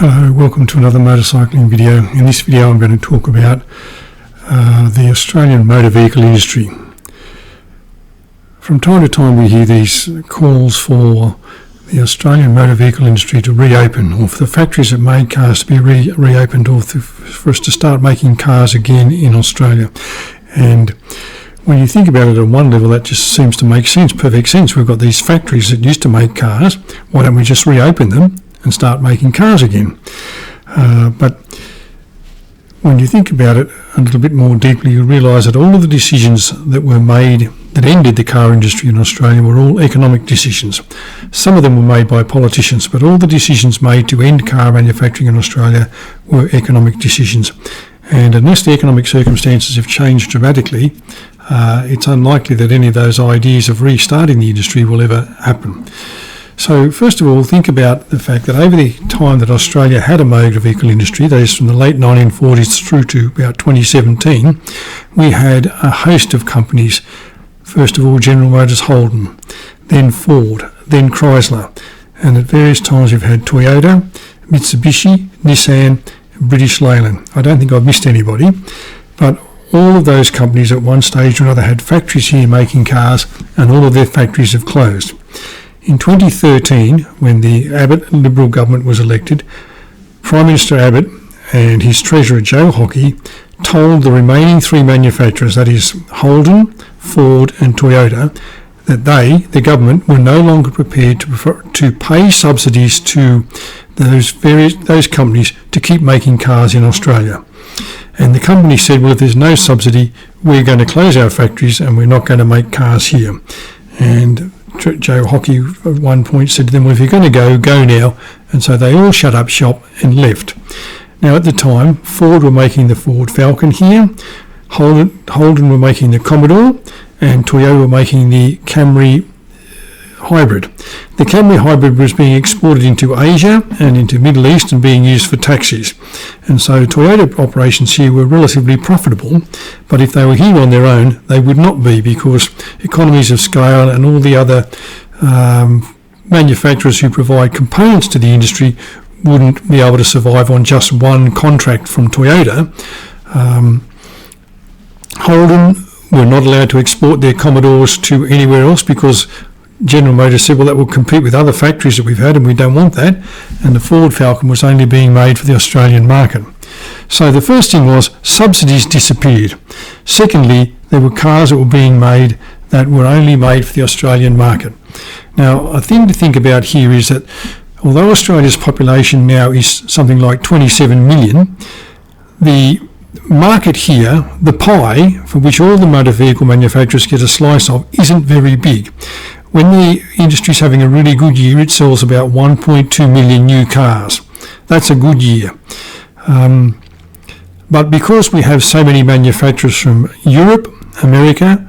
Hello, welcome to another motorcycling video. In this video I'm going to talk about the Australian motor vehicle industry. From time to time we hear these calls for the Australian motor vehicle industry to reopen, or for the factories that made cars to be reopened, or for us to start making cars again in Australia. And when you think about it at one level, that just seems to make sense, perfect sense. We've got these factories that used to make cars. Why don't we just reopen them and start making cars again? But when you think about it a little bit more deeply, you realise that all of the decisions that were made that ended the car industry in Australia were all economic decisions. Some of them were made by politicians, but all the decisions made to end car manufacturing in Australia were economic decisions. And unless the economic circumstances have changed dramatically, it's unlikely that any of those ideas of restarting the industry will ever happen. So first of all, think about the fact that over the time that Australia had a motor vehicle industry, that is from the late 1940s through to about 2017, we had a host of companies. First of all, General Motors, Holden, then Ford, then Chrysler, and at various times we've had Toyota, Mitsubishi, Nissan, British Leyland. I don't think I've missed anybody, but all of those companies at one stage or another had factories here making cars, and all of their factories have closed. In 2013, when the Abbott Liberal government was elected, Prime Minister Abbott and his Treasurer Joe Hockey told the remaining three manufacturers, that is Holden, Ford and Toyota, that they, the government, were no longer prepared to pay subsidies to those companies to keep making cars in Australia. And the company said, well, if there's no subsidy, we're going to close our factories and we're not going to make cars here. And Joe Hockey at one point said to them, well, if you're going to go now. And so they all shut up shop and left. Now at the time, Ford were making the Ford Falcon here, Holden were making the Commodore, and Toyota were making the Camry Hybrid. The Camry Hybrid was being exported into Asia and into Middle East and being used for taxis. And so Toyota operations here were relatively profitable, but if they were here on their own, they would not be, because economies of scale and all the other manufacturers who provide components to the industry wouldn't be able to survive on just one contract from Toyota. Holden were not allowed to export their Commodores to anywhere else because General Motors said, well, that will compete with other factories that we've had and we don't want that. And the Ford Falcon was only being made for the Australian market. So the first thing was subsidies disappeared. Secondly, there were cars that were being made that were only made for the Australian market. Now, a thing to think about here is that although Australia's population now is something like 27 million, the market here, the pie for which all the motor vehicle manufacturers get a slice of, isn't very big. When the industry's having a really good year, it sells about 1.2 million new cars. That's a good year. But because we have so many manufacturers from Europe, America,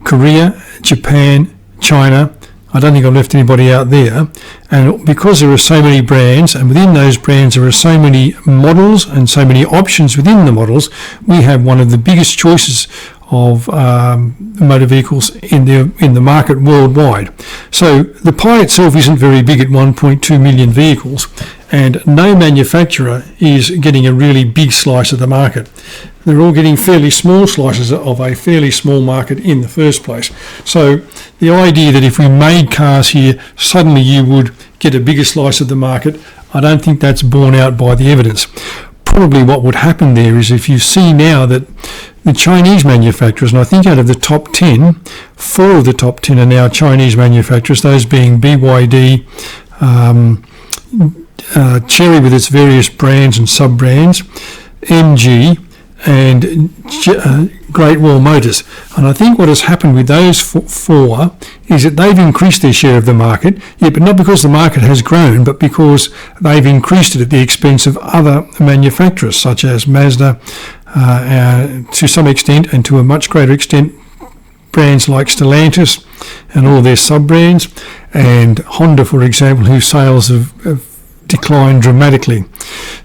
Korea, Japan, China, I don't think I've left anybody out there, and because there are so many brands, and within those brands there are so many models and so many options within the models, we have one of the biggest choices of motor vehicles in the market worldwide. So the pie itself isn't very big at 1.2 million vehicles, and no manufacturer is getting a really big slice of the market. They're all getting fairly small slices of a fairly small market in the first place. So the idea that if we made cars here, suddenly you would get a bigger slice of the market, I don't think that's borne out by the evidence. Probably what would happen there is, if you see now that the Chinese manufacturers, and I think out of the top 10, 4 of the top 10 are now Chinese manufacturers, those being BYD, Chery with its various brands and sub-brands, MG, and Great Wall Motors. And I think what has happened with those 4 is that they've increased their share of the market, but not because the market has grown, but because they've increased it at the expense of other manufacturers such as Mazda, to some extent, and to a much greater extent brands like Stellantis and all their sub-brands, and Honda, for example, whose sales have declined dramatically.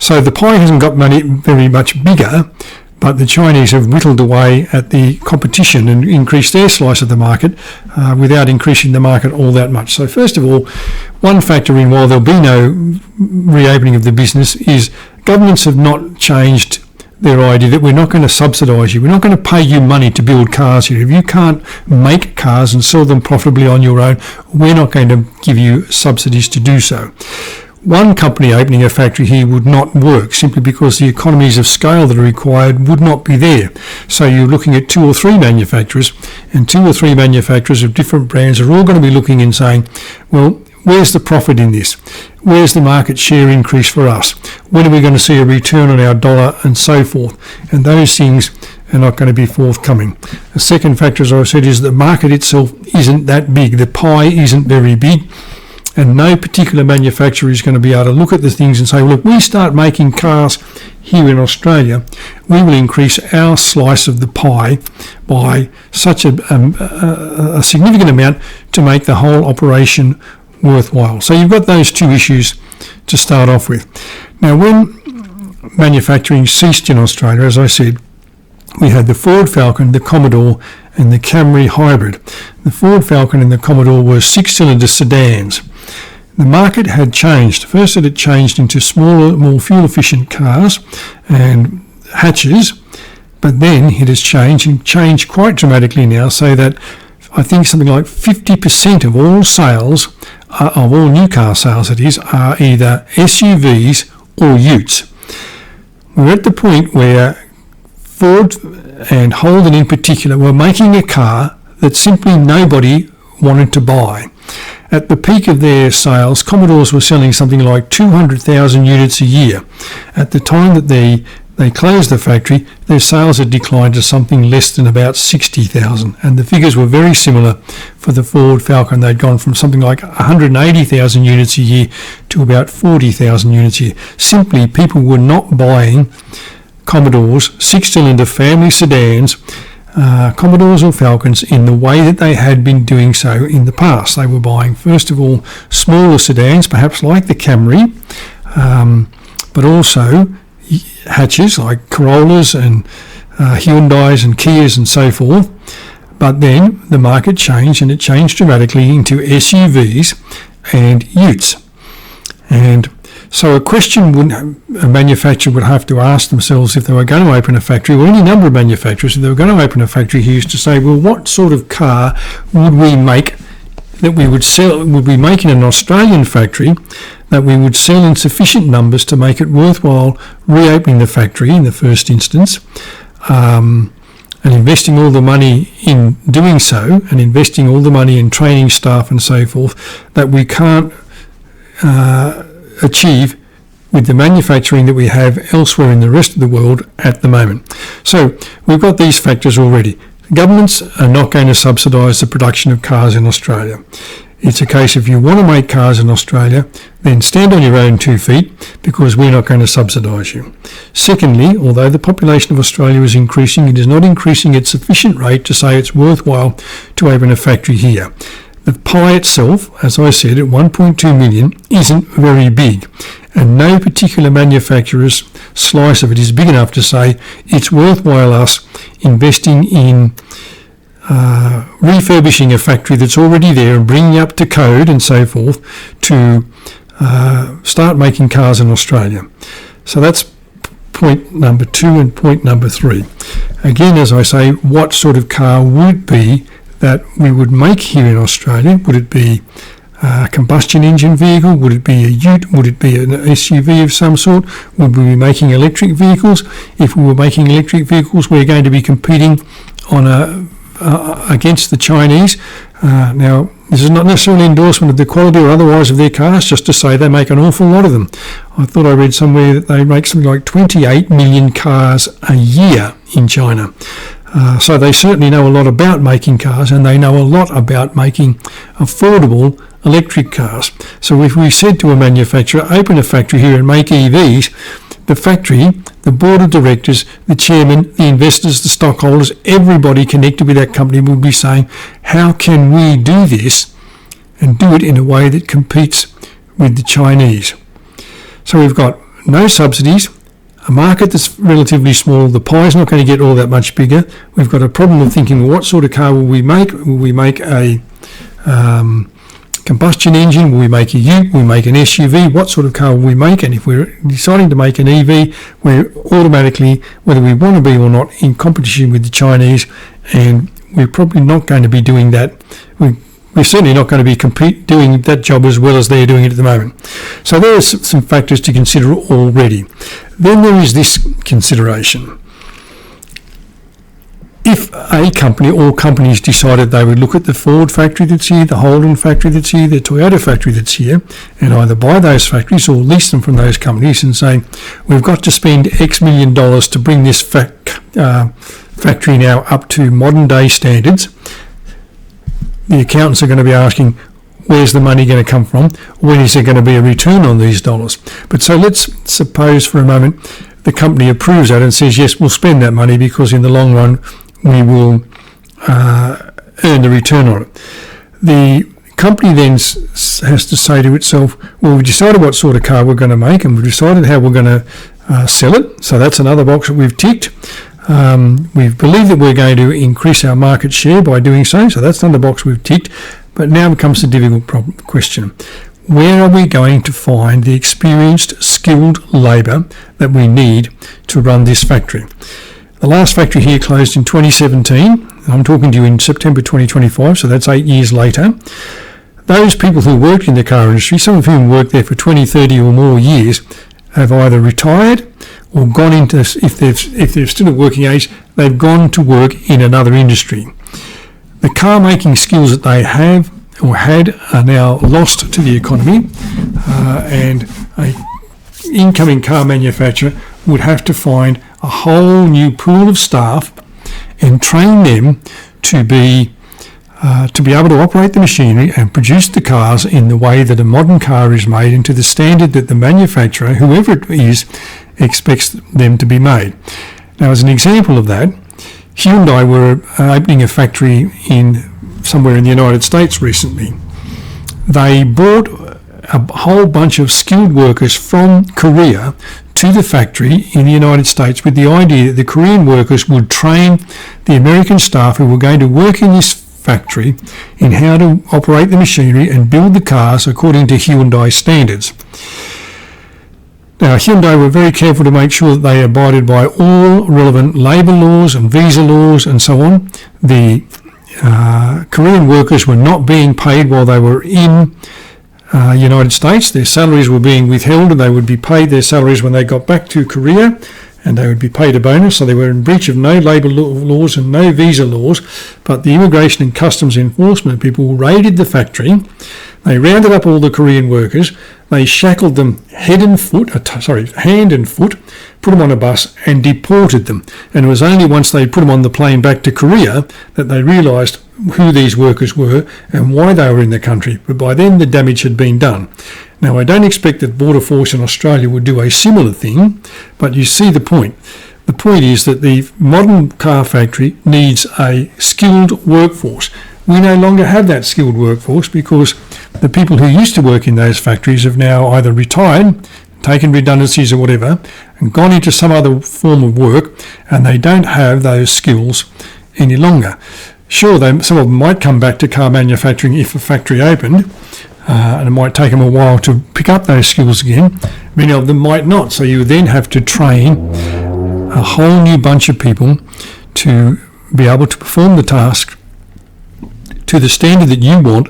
So the pie hasn't got very much bigger, but the Chinese have whittled away at the competition and increased their slice of the market without increasing the market all that much. So first of all, one factor in while there'll be no reopening of the business is governments have not changed their idea that we're not going to subsidise you. We're not going to pay you money to build cars here. If you can't make cars and sell them profitably on your own, we're not going to give you subsidies to do so. One company opening a factory here would not work simply because the economies of scale that are required would not be there. So you're looking at 2 or 3 manufacturers, and 2 or 3 manufacturers of different brands are all going to be looking and saying, well, where's the profit in this? Where's the market share increase for us? When are we going to see a return on our dollar and so forth? And those things are not going to be forthcoming. The second factor, as I said, is the market itself isn't that big. The pie isn't very big. And no particular manufacturer is going to be able to look at the things and say, well, if we start making cars here in Australia, we will increase our slice of the pie by such a significant amount to make the whole operation worthwhile. So you've got those 2 issues to start off with. Now, when manufacturing ceased in Australia, as I said, we had the Ford Falcon, the Commodore, and the Camry Hybrid. The Ford Falcon and the Commodore were 6-cylinder sedans. The market had changed. First, it had changed into smaller, more fuel-efficient cars and hatches, but then it has changed and changed quite dramatically now, so that I think something like 50% of all sales, of all new car sales, that is, are either SUVs or utes. We're at the point where Ford and Holden in particular were making a car that simply nobody wanted to buy. At the peak of their sales, Commodores were selling something like 200,000 units a year. At the time that they closed the factory, their sales had declined to something less than about 60,000, and the figures were very similar for the Ford Falcon. They'd gone from something like 180,000 units a year to about 40,000 units a year. Simply, people were not buying Commodores, 6-cylinder family sedans, Commodores or Falcons in the way that they had been doing so in the past. They were buying, first of all, smaller sedans, perhaps like the Camry, but also hatches like Corollas and Hyundais and Kias and so forth. But then the market changed, and it changed dramatically into SUVs and utes. And so a question a manufacturer would have to ask themselves if they were going to open a factory, or any number of manufacturers, if they were going to open a factory here, is to say, well, what sort of car would we make that we would sell, would we make in an Australian factory that we would sell in sufficient numbers to make it worthwhile reopening the factory in the first instance, and investing all the money in doing so, and investing all the money in training staff and so forth, that we can't achieve with the manufacturing that we have elsewhere in the rest of the world at the moment. So we've got these factors already. Governments are not going to subsidise the production of cars in Australia. It's a case if you want to make cars in Australia, then stand on your own 2 feet, because we're not going to subsidise you. Secondly, although the population of Australia is increasing, it is not increasing at sufficient rate to say it's worthwhile to open a factory here. The pie itself, as I said, at 1.2 million, isn't very big, and no particular manufacturer's slice of it is big enough to say it's worthwhile us investing in refurbishing a factory that's already there and bringing up to code and so forth to start making cars in Australia. So that's point number 2 and point number 3. Again, as I say, what sort of car would it be that we would make here in Australia? Would it be a combustion engine vehicle? Would it be a ute? Would it be an SUV of some sort? Would we be making electric vehicles? If we were making electric vehicles, we're going to be competing on against the Chinese. Now, this is not necessarily an endorsement of the quality or otherwise of their cars, just to say they make an awful lot of them. I thought I read somewhere that they make something like 28 million cars a year in China. So they certainly know a lot about making cars, and they know a lot about making affordable electric cars. So if we said to a manufacturer, open a factory here and make EVs, the factory, the board of directors, the chairman, the investors, the stockholders, everybody connected with that company would be saying, how can we do this and do it in a way that competes with the Chinese? So we've got no subsidies, a market that's relatively small. The pie's not going to get all that much bigger. We've got a problem of thinking, what sort of car will we make? Will we make a combustion engine? Will we make a ute? Will we make an SUV? What sort of car will we make? And if we're deciding to make an EV, we're automatically, whether we want to be or not, in competition with the Chinese, and we're probably not going to be doing that. We're certainly not going to be doing that job as well as they're doing it at the moment. So there are some factors to consider already. Then there is this consideration. If a company or companies decided they would look at the Ford factory that's here, the Holden factory that's here, the Toyota factory that's here, and either buy those factories or lease them from those companies and say, we've got to spend X million dollars to bring this factory now up to modern day standards, the accountants are going to be asking, where's the money going to come from? When is there going to be a return on these dollars? But so let's suppose for a moment the company approves that and says, yes, we'll spend that money because in the long run we will earn the return on it. The company then has to say to itself, well, we've decided what sort of car we're going to make and we've decided how we're going to sell it. So that's another box that we've ticked. We believe that we're going to increase our market share by doing so. So that's another box we've ticked. But now becomes the difficult question. Where are we going to find the experienced, skilled labour that we need to run this factory? The last factory here closed in 2017. I'm talking to you in September 2025, so that's 8 years later. Those people who worked in the car industry, some of whom worked there for 20, 30 or more years, have either retired or gone into, if they're still at working age, they've gone to work in another industry. The car making skills that they have or had are now lost to the economy, and an incoming car manufacturer would have to find a whole new pool of staff and train them to be able to operate the machinery and produce the cars in the way that a modern car is made and to the standard that the manufacturer, whoever it is, expects them to be made. Now, as an example of that, Hyundai were opening a factory somewhere in the United States recently. They brought a whole bunch of skilled workers from Korea to the factory in the United States with the idea that the Korean workers would train the American staff who were going to work in this factory in how to operate the machinery and build the cars according to Hyundai standards. Now, Hyundai were very careful to make sure that they abided by all relevant labour laws and visa laws and so on. The Korean workers were not being paid while they were in United States. Their salaries were being withheld and they would be paid their salaries when they got back to Korea, and they would be paid a bonus. So they were in breach of no labour laws and no visa laws. But the Immigration and Customs Enforcement people raided the factory. They rounded up all the Korean workers. They shackled them hand and foot, put them on a bus and deported them. And it was only once they put them on the plane back to Korea that they realised who these workers were and why they were in the country. But by then the damage had been done. Now, I don't expect that Border Force in Australia would do a similar thing, but you see the point. The point is that the modern car factory needs a skilled workforce. We no longer have that skilled workforce because the people who used to work in those factories have now either retired, taken redundancies or whatever, and gone into some other form of work, and they don't have those skills any longer. Sure, some of them might come back to car manufacturing if a factory opened, and it might take them a while to pick up those skills again. Many of them might not, so you then have to train a whole new bunch of people to be able to perform the task to the standard that you want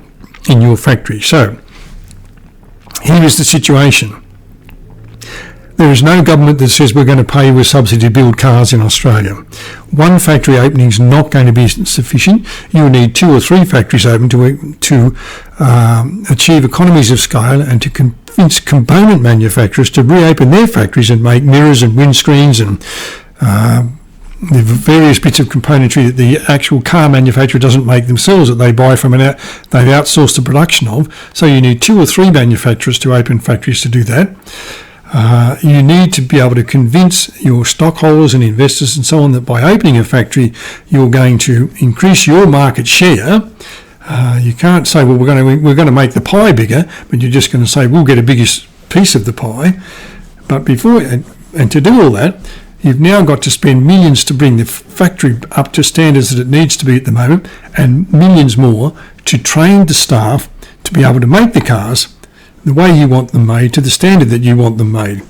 in your factory. So, here is the situation. There is no government that says we're going to pay with subsidy to build cars in Australia. One factory opening is not going to be sufficient. You need 2 or 3 factories open to achieve economies of scale and to convince component manufacturers to reopen their factories and make mirrors and windscreens and the various bits of componentry that the actual car manufacturer doesn't make themselves, that they buy from they've outsourced the production of. So you need 2 or 3 manufacturers to open factories to do that. You need to be able to convince your stockholders and investors and so on that by opening a factory, you're going to increase your market share. You can't say, well, we're going to make the pie bigger, but you're just going to say we'll get a bigger piece of the pie. But And to do all that, you've now got to spend millions to bring the factory up to standards that it needs to be at the moment, and millions more to train the staff to be able to make the cars the way you want them made, to the standard that you want them made.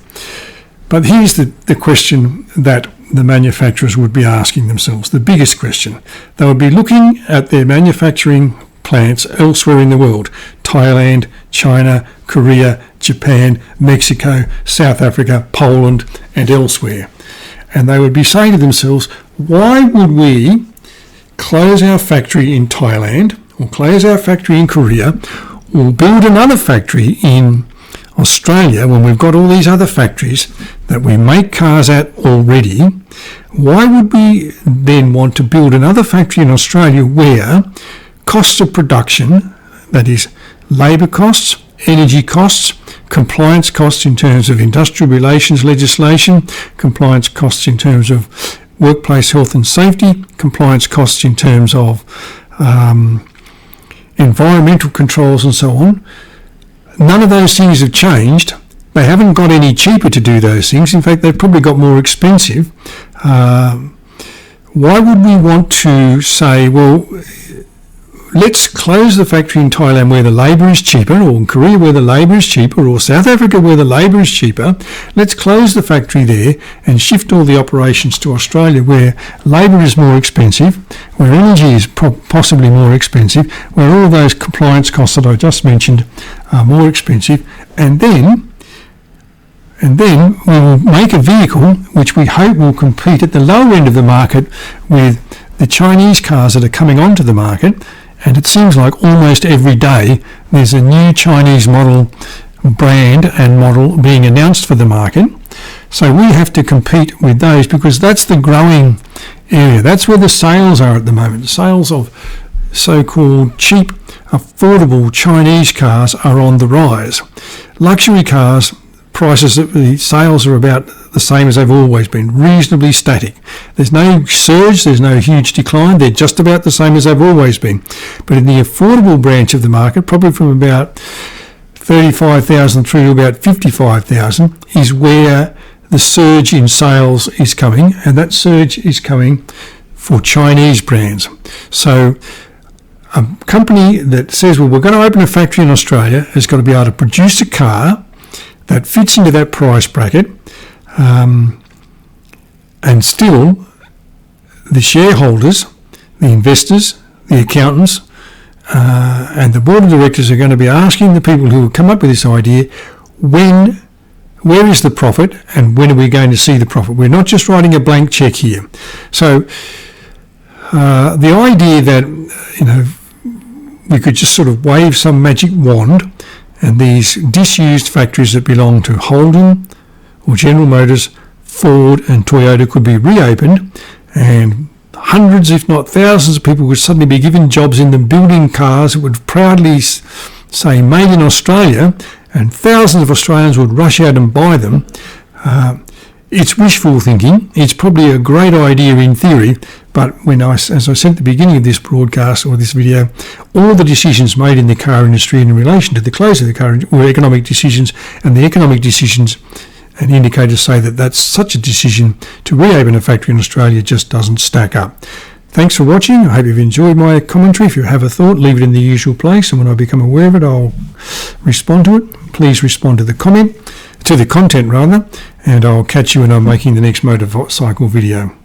But here's the question that the manufacturers would be asking themselves, the biggest question. They would be looking at their manufacturing plants elsewhere in the world: Thailand, China, Korea, Japan, Mexico, South Africa, Poland, and elsewhere. And they would be saying to themselves, why would we close our factory in Thailand, or close our factory in Korea, or build another factory in Australia when we've got all these other factories that we make cars at already? Why would we then want to build another factory in Australia where costs of production, that is labour costs, energy costs, compliance costs in terms of industrial relations legislation, compliance costs in terms of workplace health and safety, compliance costs in terms of environmental controls and so on. None of those things have changed. They haven't got any cheaper to do those things. In fact, they've probably got more expensive. Why would we want to say, well, let's close the factory in Thailand where the labour is cheaper, or in Korea where the labour is cheaper, or South Africa where the labour is cheaper? Let's close the factory there and shift all the operations to Australia where labour is more expensive, where energy is possibly more expensive, where all those compliance costs that I just mentioned are more expensive, and then we will make a vehicle which we hope will compete at the lower end of the market with the Chinese cars that are coming onto the market. And it seems like almost every day there's a new Chinese model, brand and model being announced for the market. So we have to compete with those because that's the growing area. That's where the sales are at the moment. Sales of so-called cheap, affordable Chinese cars are on the rise. Luxury cars, prices, the sales are about the same as they've always been, reasonably static. There's no surge, there's no huge decline, they're just about the same as they've always been. But in the affordable branch of the market, probably from about 35,000 through to about 55,000 is where the surge in sales is coming, and that surge is coming for Chinese brands. So a company that says, well, we're going to open a factory in Australia has got to be able to produce a car that fits into that price bracket, and still the shareholders, the investors, the accountants, and the board of directors are going to be asking the people who have come up with this idea, where is the profit and when are we going to see the profit? We're not just writing a blank cheque here. So the idea that we could just sort of wave some magic wand and these disused factories that belong to Holden or General Motors, Ford and Toyota could be reopened, and hundreds, if not thousands of people would suddenly be given jobs in them building cars that would proudly say made in Australia, and thousands of Australians would rush out and buy them. It's wishful thinking. It's probably a great idea in theory, but as I said at the beginning of this broadcast or this video, all the decisions made in the car industry in relation to the close of the car were economic decisions, and the economic decisions and indicators say that that's such a decision to reopen a factory in Australia just doesn't stack up. Thanks for watching. I hope you've enjoyed my commentary. If you have a thought, leave it in the usual place, and when I become aware of it, I'll respond to it. Please respond to the content rather, and I'll catch you when I'm making the next motorcycle video.